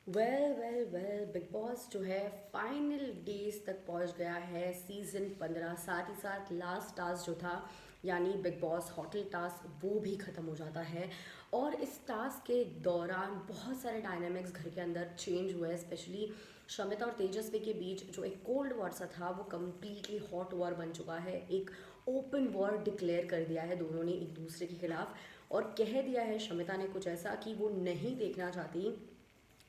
Well big boss जो है final days तक पहुंच गया है। सीज़न 15 साथ ही साथ लास्ट टास्क जो था यानी बिग बॉस होटल टास्क वो भी ख़त्म हो जाता है। और इस टास्क के दौरान बहुत सारे डायनामिक्स घर के अंदर चेंज हुए, स्पेशली शमिता और तेजस्वी के बीच जो एक कोल्ड वॉर सा था वो कम्प्लीटली हॉट वॉर बन चुका है। एक ओपन वॉर डिक्लेयर कर दिया है दोनों ने एक दूसरे के खिलाफ, और कह दिया है शमिता ने कुछ ऐसा कि वो नहीं देखना चाहती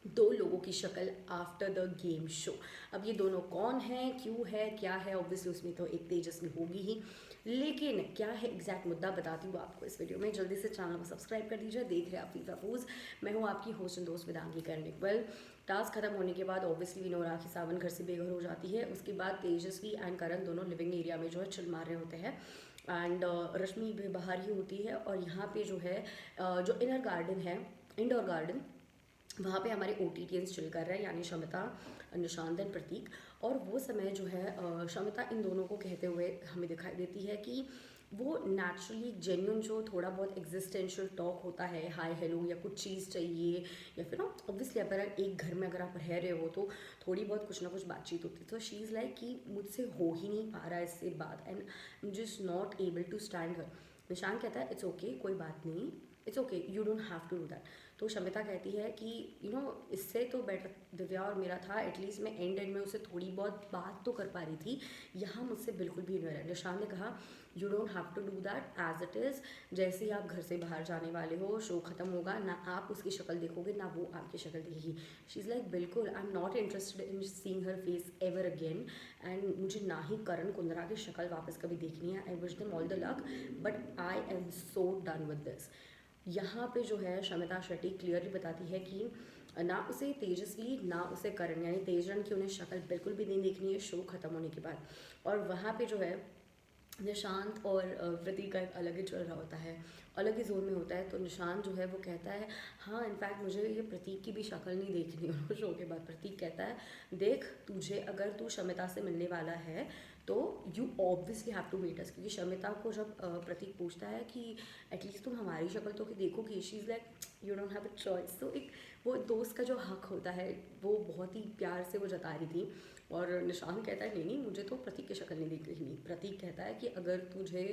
दो लोगों की शक्ल आफ्टर द गेम शो। अब ये दोनों कौन हैं, क्यों है, क्या है, ऑब्वियसली उसमें तो एक तेजस्वी होगी ही, लेकिन क्या है एग्जैक्ट मुद्दा बताती हूँ आपको इस वीडियो में। जल्दी से चैनल को सब्सक्राइब कर दीजिए। देख रहे हैं आप फीफा फूज। मैं हूँ आपकी होस्ट एंड दोस्त वेदांगी कर्णिक। वेल, टास्क खत्म होने के बाद ऑब्वियसली विनो राखी सावंत घर से बेघर हो जाती है। उसके बाद तेजस्वी एंड करण दोनों लिविंग एरिया में जो है चिल मार रहे होते हैं, एंड रश्मि भी बाहर ही होती है। और यहाँ पे जो है जो इनर गार्डन है, इंडोर गार्डन, वहाँ पे हमारे ओटीटीएंस चिल कर रहे हैं, यानी शमिता, निशांत एंड प्रतीक। और वो समय जो है शमिता इन दोनों को कहते हुए हमें दिखाई देती है कि वो नेचुरली जेन्युइन जो थोड़ा बहुत एग्जिस्टेंशियल टॉक होता है, हाय हेलो या कुछ चीज़ चाहिए, या फिर ना ऑब्वियसली अगर एक घर में अगर आप रह रहे हो तो थोड़ी बहुत कुछ ना कुछ बातचीत होती है। तो शी इज़ लाइक कि मुझसे हो ही नहीं पा रहा है इससे बात, and I am just not able to stand her. Nishant कहता है इट्स ओके, कोई बात नहीं, it's okay, you don't have to do that. तो शमिता कहती है कि इससे तो बेटर दिव्या और मेरा था, एटलीस्ट मैं एंड में उससे थोड़ी बहुत बात तो कर पा रही थी, यहाँ मुझसे बिल्कुल भी नहीं हो रहा है। निशान ने कहा you don't have to do that as it is. जैसे ही आप घर से बाहर जाने वाले हो, शो ख़त्म होगा, ना आप उसकी शक्ल देखोगे ना वो आपकी शक्ल देखेगी। शी इज़ लाइक बिल्कुल I am not interested in seeing her face ever again, and मुझे ना ही करण कुंद्रा की शक्ल वापस कभी देखनी है। I wish them all the luck, but I am so done with this. यहाँ पे जो है शमिता शेट्टी क्लियरली बताती है कि ना उसे तेजस्वी ना उसे करण यानी तेजन की उन्हें शक्ल बिल्कुल भी नहीं देखनी है शो ख़त्म होने के बाद। और वहाँ पे जो है निशांत और प्रतीक का एक अलग ही चल रहा होता है, अलग ही जोन में होता है। तो निशांत जो है वो कहता है हाँ इनफैक्ट मुझे ये प्रतीक की भी शक्ल नहीं देखनी है शो के बाद। प्रतीक कहता है देख, तुझे अगर तू शमिता से मिलने वाला है तो you obviously have to meet us, क्योंकि शमिता को जब प्रतीक पूछता है कि एटलीस्ट तुम हमारी शक्ल तो देखोगी, she is like you don't have a choice. तो एक वो दोस्त का जो हक होता है वो बहुत ही प्यार से वो जता रही थी। और निशांत कहता है नहीं नहीं, मुझे तो प्रतीक की शक्ल नहीं दिख रही नहीं। प्रतीक कहता है कि अगर तुझे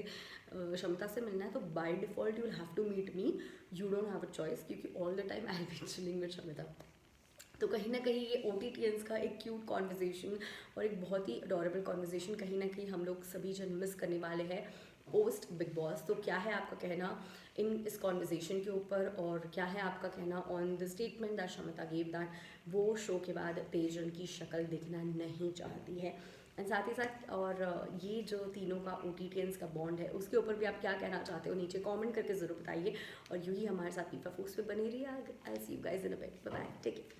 क्षमता से मिलना है तो by default you will have to meet me, you don't have a choice, क्योंकि all the time I am be chilling with Shamita. तो कहीं ना कहीं ये ओटीटीएंस का एक क्यूट कॉन्वर्जेसन और एक बहुत ही अडोरेबल कॉन्वर्जेसन कहीं ना कहीं हम लोग सभी जन मिस करने वाले हैं पोस्ट बिग बॉस। तो क्या है आपका कहना इस कॉन्वर्जेसन के ऊपर, और क्या है आपका कहना on the statement that Shamita give that वो शो के बाद तेजन की शक्ल दिखना नहीं चाहती है। एंड साथ ही साथ और ये जो तीनों का ओटीटीएंस का बॉन्ड है उसके ऊपर भी आप क्या कहना चाहते हो नीचे कमेंट करके ज़रूर बताइए। और यूँ ही हमारे साथ फीफा फूड्स पे बने रहिए। I see you guys in a bit, bye bye, take care.